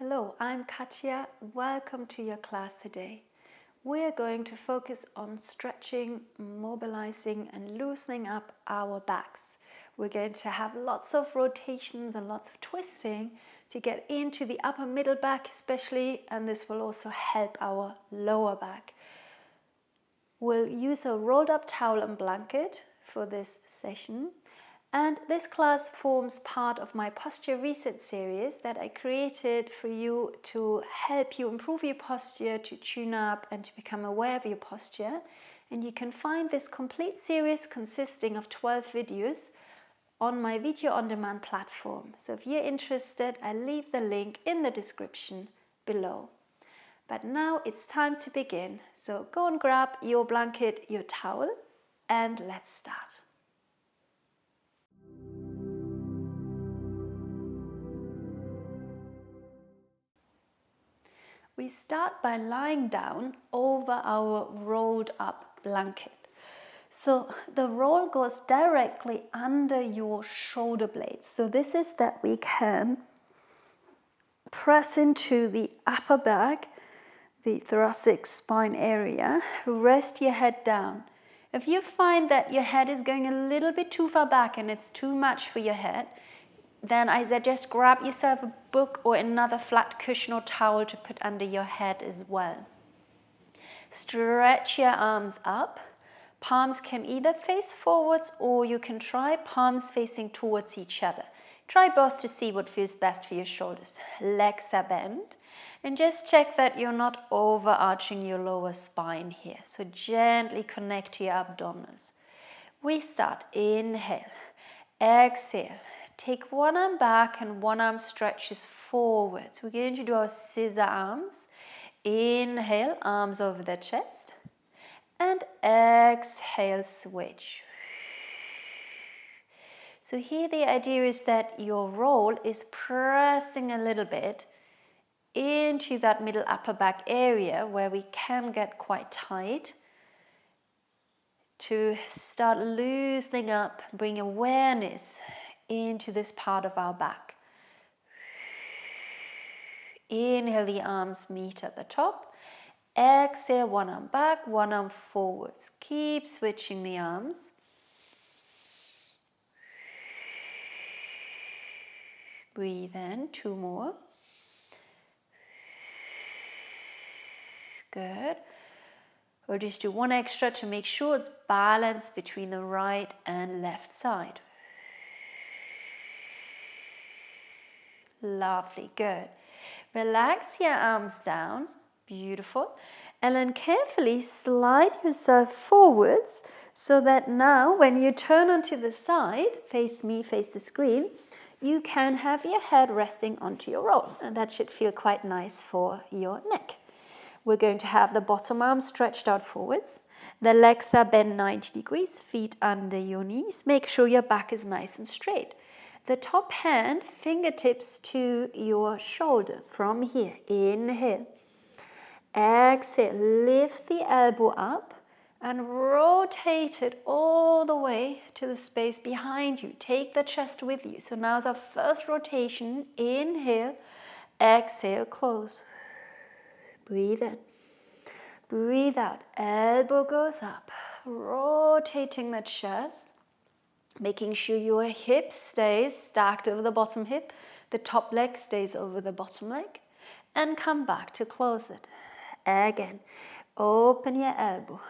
Hello, I'm Katja. Welcome to your class today. We're going to focus on stretching, mobilizing and loosening up our backs. We're going to have lots of rotations and lots of twisting to get into the upper middle back especially, and this will also help our lower back. We'll use a rolled up towel and blanket for this session. And this class forms part of my posture reset series that I created for you to help you improve your posture, to tune up and to become aware of your posture. And you can find this complete series consisting of 12 videos on my video on demand platform. So if you're interested, I'll leave the link in the description below. But now it's time to begin. So go and grab your blanket, your towel, and let's start. We start by lying down over our rolled up blanket. So the roll goes directly under your shoulder blades. So this is that we can press into the upper back, the thoracic spine area. Rest your head down. If you find that your head is going a little bit too far back and it's too much for your head, then I suggest grab yourself a book or another flat cushion or towel to put under your head as well. Stretch your arms up. Palms can either face forwards or you can try palms facing towards each other. Try both to see what feels best for your shoulders. Legs are bent. And just check that you're not overarching your lower spine here. So gently connect to your abdominals. We start. Inhale. Exhale. Take one arm back and one arm stretches forwards. We're going to do our scissor arms. Inhale, arms over the chest. And exhale, switch. So here the idea is that your roll is pressing a little bit into that middle upper back area where we can get quite tight. To start loosening up, bring awareness into this part of our back. Inhale, the arms meet at the top. Exhale, one arm back, one arm forwards. Keep switching the arms. Breathe in, two more. Good. We'll just do one extra to make sure it's balanced between the right and left side. Lovely, good. Relax your arms down, beautiful. And then carefully slide yourself forwards so that now when you turn onto the side, face me, face the screen, you can have your head resting onto your roll. And that should feel quite nice for your neck. We're going to have the bottom arm stretched out forwards. The legs are bent 90 degrees, feet under your knees. Make sure your back is nice and straight. The top hand, fingertips to your shoulder from here. Inhale. Exhale. Lift the elbow up and rotate it all the way to the space behind you. Take the chest with you. So now's our first rotation. Inhale. Exhale. Close. Breathe in. Breathe out. Elbow goes up. Rotating the chest. Making sure your hip stays stacked over the bottom hip. The top leg stays over the bottom leg. And come back to close it. Again. Open your elbow.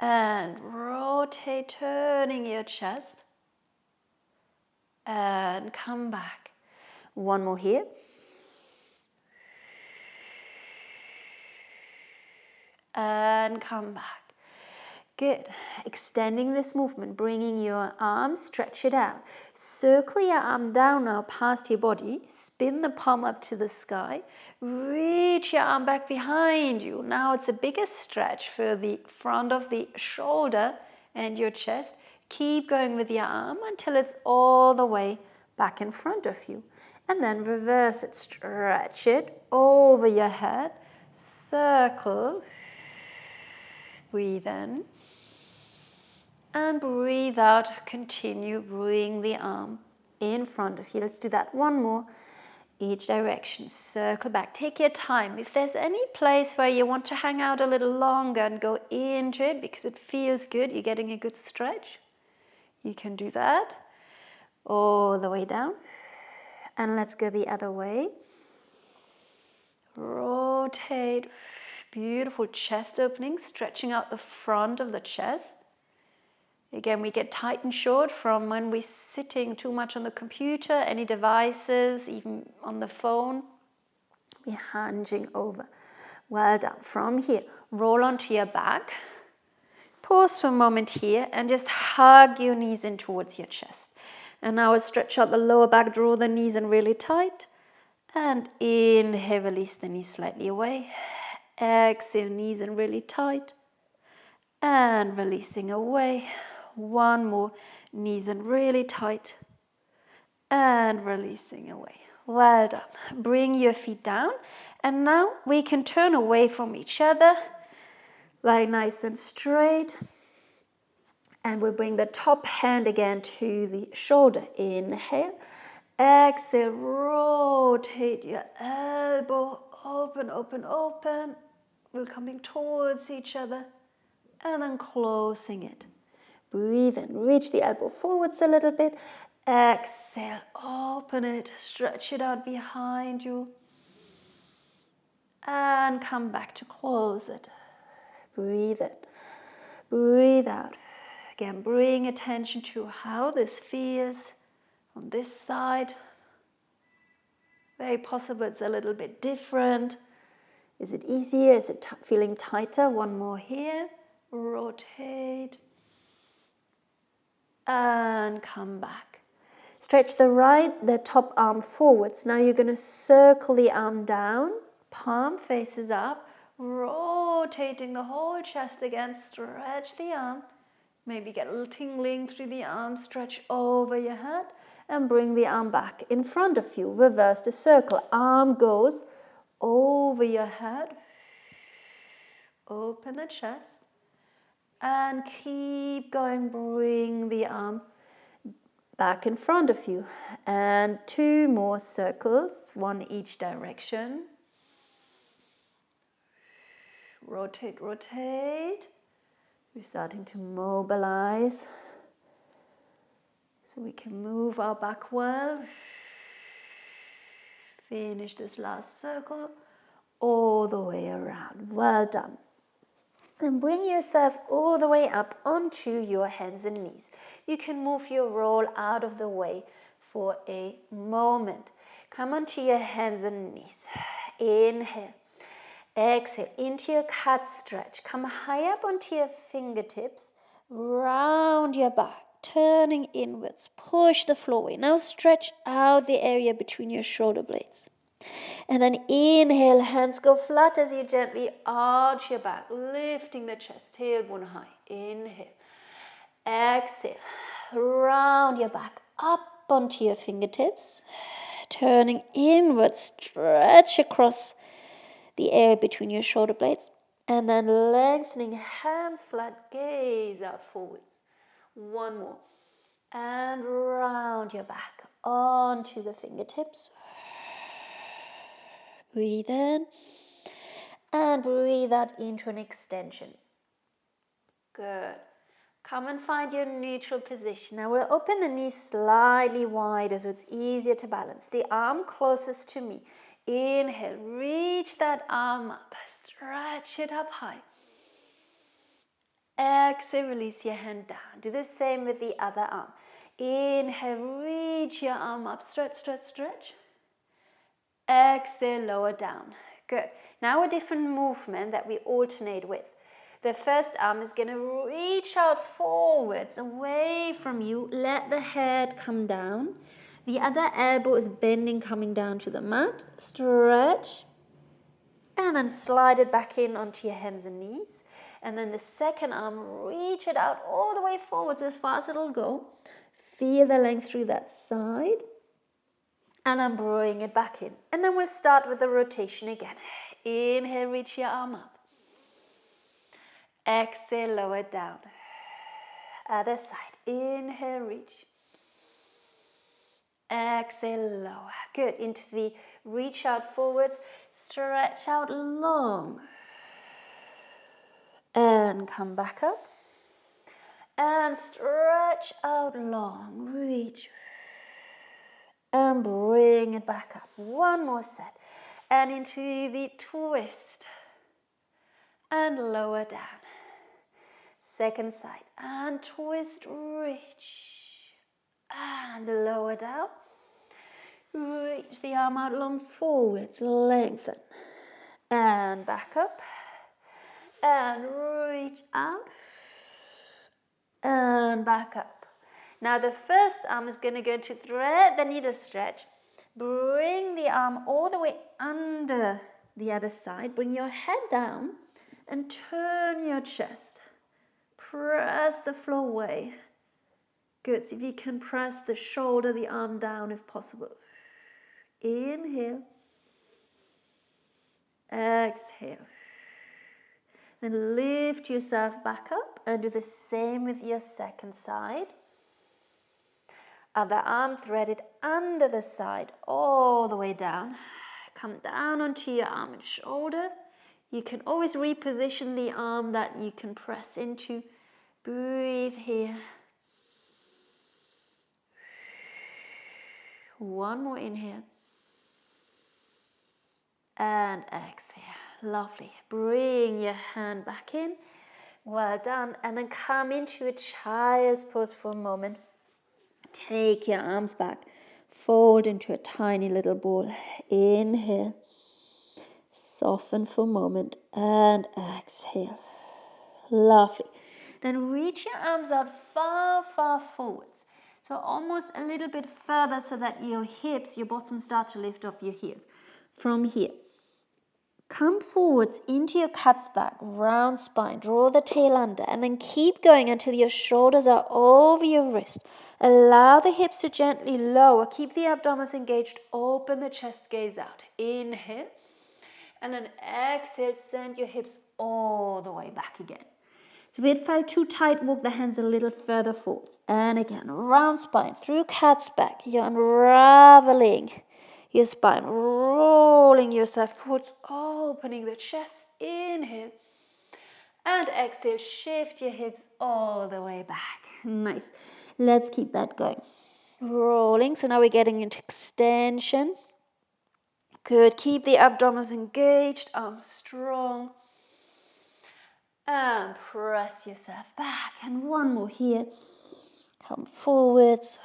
And rotate, turning your chest. And come back. One more here. And come back. Good. Extending this movement, bringing your arms, stretch it out. Circle your arm down now past your body. Spin the palm up to the sky. Reach your arm back behind you. Now it's a bigger stretch for the front of the shoulder and your chest. Keep going with your arm until it's all the way back in front of you. And then reverse it. Stretch it over your head. Circle. Breathe in. And breathe out, continue bringing the arm in front of you. Let's do that one more. each direction. Circle back. Take your time. If there's any place where you want to hang out a little longer and go into it because it feels good, you're getting a good stretch, you can do that. All the way down. And let's go the other way. Rotate. Beautiful chest opening, stretching out the front of the chest. Again, we get tight and short from when we're sitting too much on the computer, any devices, even on the phone. We're hunching over. Well done. From here, roll onto your back. Pause for a moment here and just hug your knees in towards your chest. And now we'll stretch out the lower back, draw the knees in really tight. And inhale, release the knees slightly away. Exhale, knees in really tight. And releasing away. One more, knees in really tight. And releasing away. Well done. Bring your feet down. And now we can turn away from each other. Lie nice and straight. And we'll bring the top hand again to the shoulder. Inhale. Exhale. Rotate your elbow. Open, open, open. We're coming towards each other. And then closing it. Breathe in. Reach the elbow forwards a little bit. Exhale. Open it. Stretch it out behind you. And come back to close it. Breathe in. Breathe out. Again, bring attention to how this feels on this side. Very possible it's a little bit different. Is it easier? Is it feeling tighter? One more here. Rotate. And come back. Stretch the top arm forwards. Now you're going to circle the arm down. Palm faces up. Rotating the whole chest again. Stretch the arm. Maybe get a little tingling through the arm. Stretch over your head. And bring the arm back in front of you. Reverse the circle. Arm goes over your head. Open the chest. And keep going. Bring the arm back in front of you. And 2 more circles. 1 each direction. Rotate, rotate. We're starting to mobilize. So we can move our back well. Finish this last circle all the way around. Well done. Then bring yourself all the way up onto your hands and knees. You can move your roll out of the way for a moment. Come onto your hands and knees. Inhale. Exhale into your cat stretch. Come high up onto your fingertips. Round your back. Turning inwards. Push the floor away. Now stretch out the area between your shoulder blades. And then inhale, hands go flat as you gently arch your back, lifting the chest, tailbone high. Inhale. Exhale. Round your back up onto your fingertips. Turning inwards, stretch across the area between your shoulder blades. And then lengthening, hands flat, gaze out forwards. One more. And round your back onto the fingertips. Breathe in. And breathe out into an extension. Good. Come and find your neutral position. Now we'll open the knees slightly wider so it's easier to balance. The arm closest to me. Inhale. Reach that arm up. Stretch it up high. Exhale, release your hand down. Do the same with the other arm. Inhale, reach your arm up. Stretch, stretch, stretch. Exhale, lower down. Good. Now a different movement that we alternate with. The first arm is going to reach out forwards, away from you. Let the head come down. The other elbow is bending, coming down to the mat. Stretch. And then slide it back in onto your hands and knees. And then the second arm, reach it out all the way forwards as far as it'll go. Feel the length through that side. And I'm bringing it back in. And then we'll start with the rotation again. Inhale, reach your arm up. Exhale, lower it down. Other side. Inhale, reach. Exhale, lower. Good. Into the reach out forwards. Stretch out long. And come back up. And stretch out long. Reach. And bring it back up. One more set. And into the twist. And lower down. Second side. And twist, reach. And lower down. Reach the arm out long forwards. Lengthen. And back up. And reach out. And back up. Now the first arm is going to go to thread the needle stretch. Bring the arm all the way under the other side. Bring your head down and turn your chest. Press the floor away. Good. See if you can press the shoulder, the arm down if possible. Inhale. Exhale. Then lift yourself back up and do the same with your second side. Other arm threaded under the side all the way down. Come down onto your arm and shoulder. You can always reposition the arm that you can press into. Breathe here. One more inhale. And exhale. Lovely. Bring your hand back in. Well done. And then come into a child's pose for a moment. Take your arms back. Fold into a tiny little ball. Inhale. Soften for a moment. And exhale. Lovely. Then reach your arms out far, far forwards. So almost a little bit further so that your hips, your bottom start to lift off your heels. From here. Come forwards into your cat's back, round spine, draw the tail under, and then keep going until your shoulders are over your wrist. Allow the hips to gently lower, keep the abdominals engaged, open the chest, gaze out. Inhale, and then exhale, send your hips all the way back again. So if it felt too tight, walk the hands a little further forwards. And again, round spine, through cat's back, you're unraveling your spine, rolling yourself forwards, opening the chest. Inhale. And exhale, shift your hips all the way back. Nice. Let's keep that going. Rolling. So now we're getting into extension. Good. Keep the abdominals engaged, arms strong. And press yourself back. And one more here. Come forwards.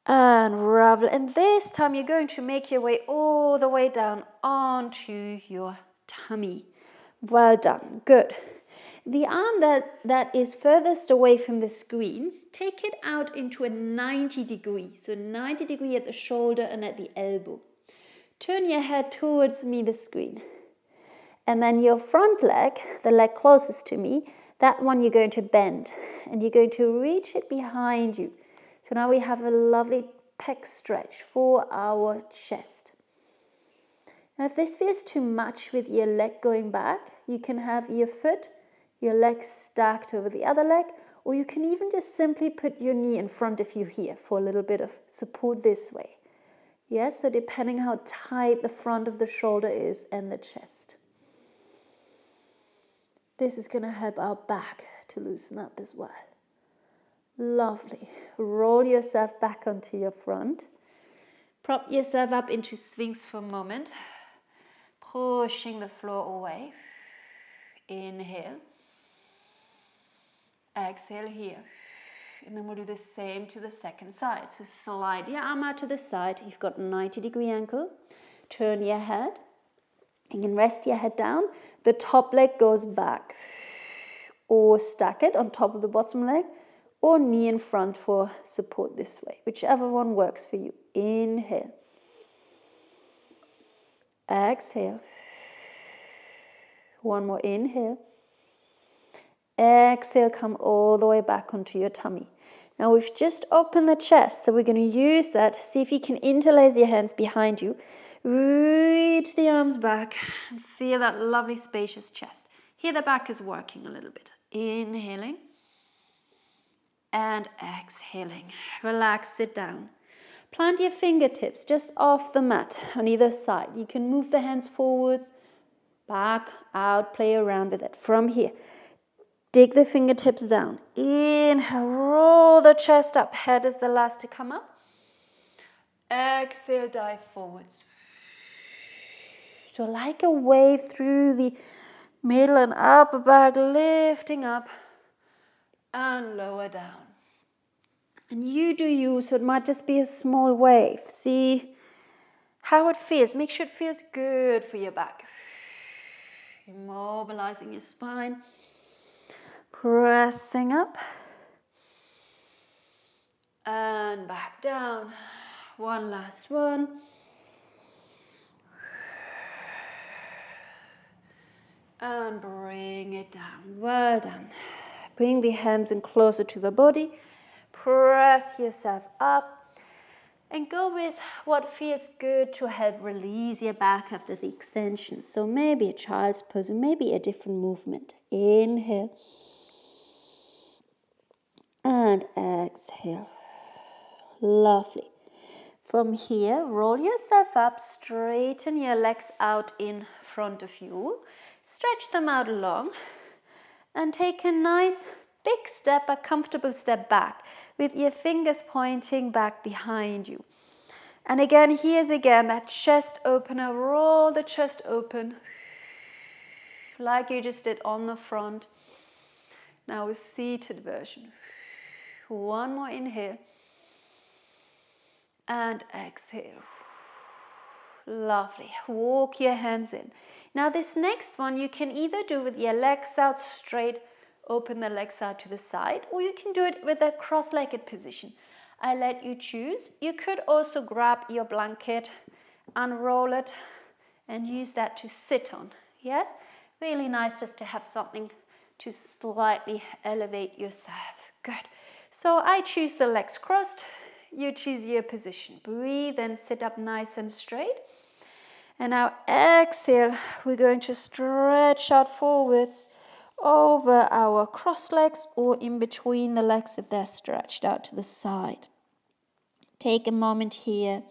Unravel, and this time you're going to make your way all the way down onto your tummy. Well done, good. The arm that is furthest away from the screen, take it out into a 90 degree, so 90 degree at the shoulder and at the elbow. Turn your head towards me, the screen, and then your front leg, the leg closest to me, that one you're going to bend, and you're going to reach it behind you. So now we have a lovely pec stretch for our chest. Now if this feels too much with your leg going back, you can have your foot, your leg stacked over the other leg, or you can even just simply put your knee in front of you here for a little bit of support this way. Yes, so depending how tight the front of the shoulder is and the chest. This is going to help our back to loosen up as well. Lovely. Roll yourself back onto your front. Prop yourself up into Sphinx for a moment. Pushing the floor away. Inhale. Exhale here. And then we'll do the same to the second side. So slide your arm out to the side. You've got 90 degree ankle. Turn your head. You can rest your head down. The top leg goes back. Or stack it on top of the bottom leg. Or knee in front for support this way, whichever one works for you. Inhale. Exhale. One more inhale. Exhale, come all the way back onto your tummy. Now we've just opened the chest, so we're going to use that. See if you can interlace your hands behind you. Reach the arms back and feel that lovely spacious chest. Here the back is working a little bit. Inhaling. And exhaling. Relax, sit down. Plant your fingertips just off the mat on either side. You can move the hands forwards, back, out, play around with it. From here, dig the fingertips down. Inhale, roll the chest up. Head is the last to come up. Exhale, dive forwards. So like a wave through the middle and upper back, lifting up and lower down. And you do you, so it might just be a small wave. See how it feels. Make sure it feels good for your back. Immobilizing your spine. Pressing up. And back down. One last one. And bring it down. Well done. Bring the hands in closer to the body. Press yourself up. And go with what feels good to help release your back after the extension. So maybe a child's pose, maybe a different movement. Inhale. And exhale. Lovely. From here, roll yourself up, straighten your legs out in front of you. Stretch them out long. And take a nice big step, a comfortable step back with your fingers pointing back behind you. And again, here's again that chest opener. Roll the chest open like you just did on the front. Now a seated version. One more inhale. And exhale. Lovely. Walk your hands in. Now this next one you can either do with your legs out straight, open the legs out to the side, or you can do it with a cross-legged position. I let you choose. You could also grab your blanket, unroll it, and use that to sit on. Yes? Really nice just to have something to slightly elevate yourself. Good. So I choose the legs crossed. You choose your position. Breathe and sit up nice and straight. And now exhale. We're going to stretch out forwards over our crossed legs or in between the legs if they're stretched out to the side. Take a moment here.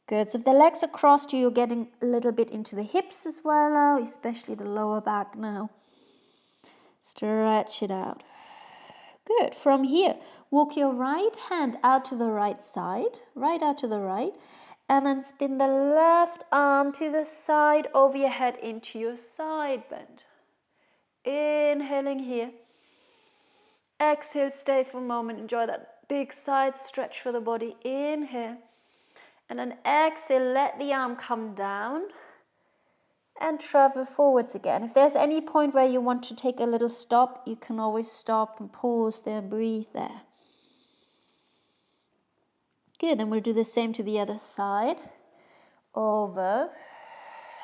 Good. So if the legs are crossed, you're getting a little bit into the hips as well now, especially the lower back now. Stretch it out. Good. From here, walk your right hand out to the right side, right out to the right, and then spin the left arm to the side over your head into your side bend. Inhaling here. Exhale, stay for a moment. Enjoy that big side stretch for the body. Inhale. And then exhale, let the arm come down and travel forwards again. If there's any point where you want to take a little stop, you can always stop and pause there, breathe there. Good, then we'll do the same to the other side. Over.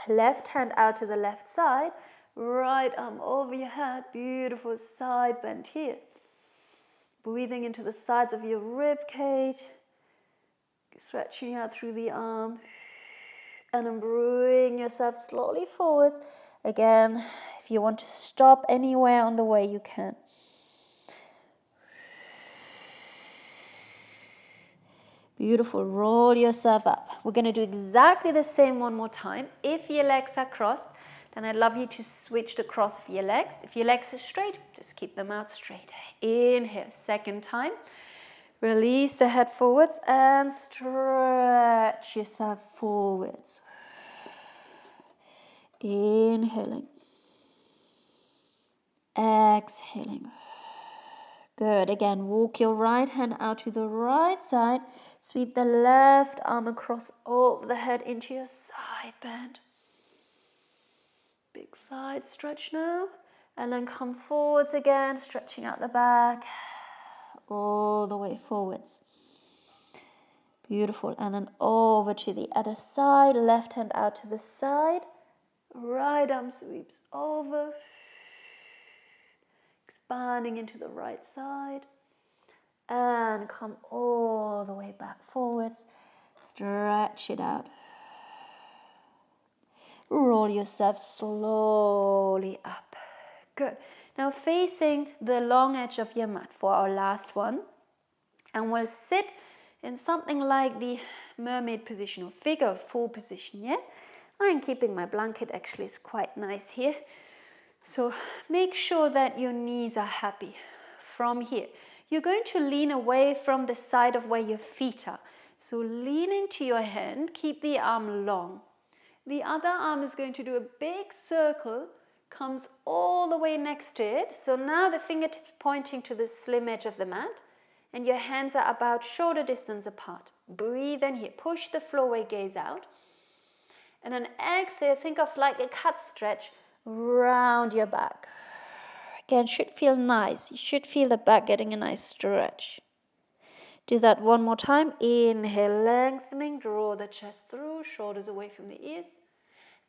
Left hand out to the left side. Right arm over your head. Beautiful side bend here. Breathing into the sides of your rib cage. Stretching out through the arm. And then bring yourself slowly forward. Again, if you want to stop anywhere on the way, you can. Beautiful. Roll yourself up. We're going to do exactly the same one more time. If your legs are crossed, then I'd love you to switch the cross of your legs. If your legs are straight, just keep them out straight. Inhale. Second time. Release the head forwards and stretch yourself forwards. Inhaling. Exhaling. Good. Again, walk your right hand out to the right side. Sweep the left arm across over the head into your side bend. Big side stretch now. And then come forwards again, stretching out the back. All the way forwards. Beautiful. And then over to the other side. Left hand out to the side. Right arm sweeps over. Expanding into the right side. And come all the way back forwards. Stretch it out. Roll yourself slowly up. Good. Now facing the long edge of your mat for our last one. And we'll sit in something like the mermaid position or figure of 4 position, yes? I am keeping my blanket, actually it's quite nice here. So make sure that your knees are happy from here. You're going to lean away from the side of where your feet are. So lean into your hand, keep the arm long. The other arm is going to do a big circle, comes all the way next to it. So now the fingertips pointing to the slim edge of the mat and your hands are about shoulder distance apart. Breathe in here, push the floorway gaze out. And then exhale, think of like a cat stretch round your back. Again, should feel nice. You should feel the back getting a nice stretch. Do that one more time. Inhale, lengthening, draw the chest through, shoulders away from the ears.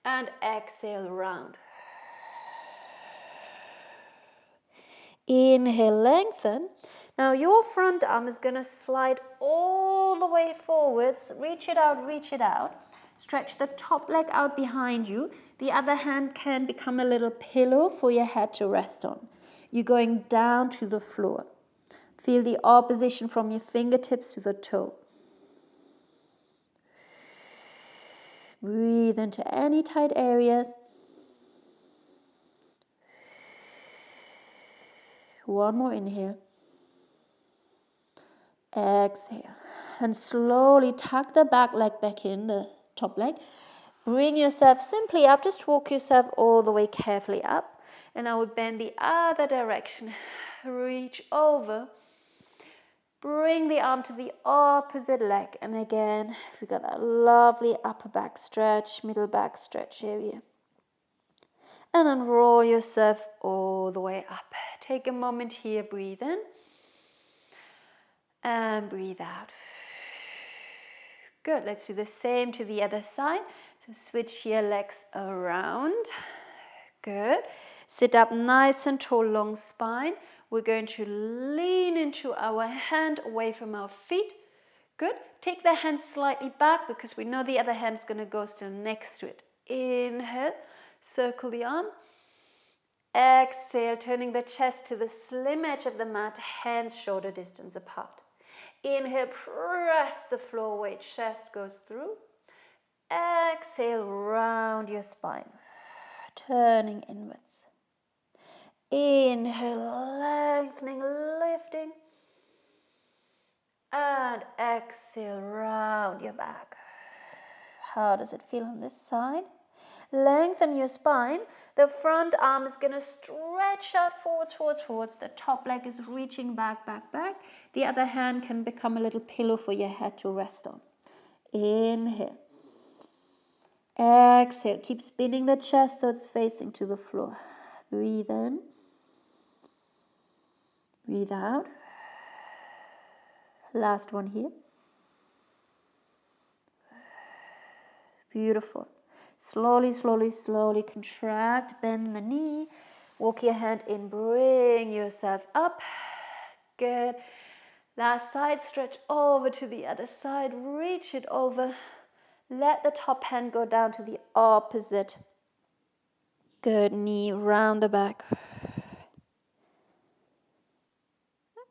And exhale, round. Inhale, lengthen. Now your front arm is going to slide all the way forwards. Reach it out, reach it out. Stretch the top leg out behind you. The other hand can become a little pillow for your head to rest on. You're going down to the floor. Feel the opposition from your fingertips to the toe. Breathe into any tight areas. One more inhale. Exhale. And slowly tuck the back leg back in, the top leg. Bring yourself simply up. Just walk yourself all the way carefully up. And I would bend the other direction. Reach over. Bring the arm to the opposite leg. And again, we got that lovely upper back stretch, middle back stretch area. And then roll yourself all the way up. Take a moment here, breathe in. And breathe out. Good, let's do the same to the other side. So switch your legs around. Good. Sit up nice and tall, long spine. We're going to lean into our hand away from our feet. Good. Take the hand slightly back because we know the other hand is going to go still next to it. Inhale, circle the arm. Exhale, turning the chest to the slim edge of the mat, hands shoulder distance apart. Inhale, press the floor weight, chest goes through. Exhale, round your spine, turning inwards. Inhale, lengthening, lifting. And exhale, round your back. How does it feel on this side? Lengthen your spine. The front arm is going to stretch out forwards, forwards, forwards. The top leg is reaching back, back, back. The other hand can become a little pillow for your head to rest on. Inhale. Exhale. Keep spinning the chest so it's facing to the floor. Breathe in. Breathe out. Last one here. Beautiful. Slowly, slowly, slowly contract, bend the knee, walk your hand in, bring yourself up. Good. Last side, stretch over to the other side, reach it over. Let the top hand go down to the opposite. Good, knee round the back.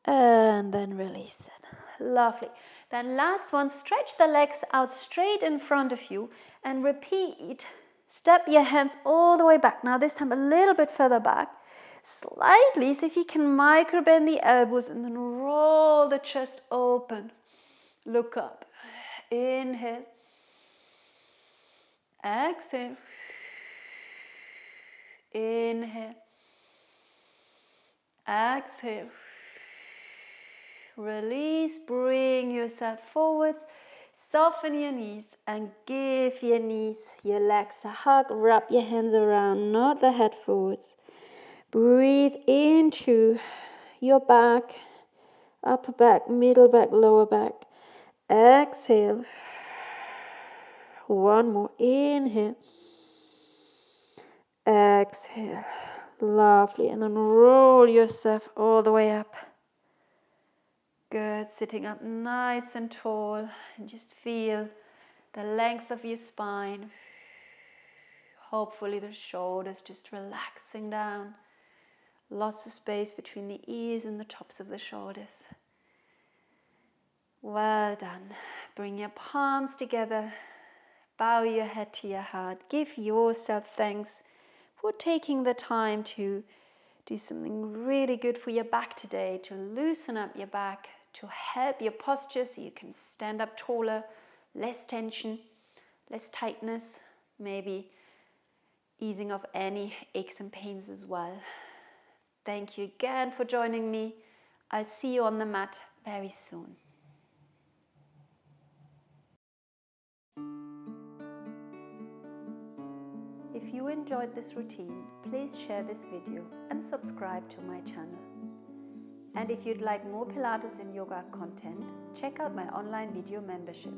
And then release it. Lovely. Then last one, stretch the legs out straight in front of you and repeat. Step your hands all the way back. Now this time a little bit further back. Slightly, see if you can micro bend the elbows and then roll the chest open. Look up. Inhale. Exhale. Inhale. Exhale. Release, bring yourself forwards, soften your knees and give your knees, your legs a hug. Wrap your hands around, nod the head forwards. Breathe into your back, upper back, middle back, lower back. Exhale. One more. Inhale. Exhale. Lovely. And then roll yourself all the way up. Good, sitting up nice and tall and just feel the length of your spine. Hopefully the shoulders just relaxing down. Lots of space between the ears and the tops of the shoulders. Well done. Bring your palms together. Bow your head to your heart. Give yourself thanks for taking the time to do something really good for your back today, to loosen up your back, to help your posture so you can stand up taller, less tension, less tightness, maybe easing of any aches and pains as well. Thank you again for joining me. I'll see you on the mat very soon. If you enjoyed this routine, please share this video and subscribe to my channel. And if you'd like more Pilates and yoga content, check out my online video membership.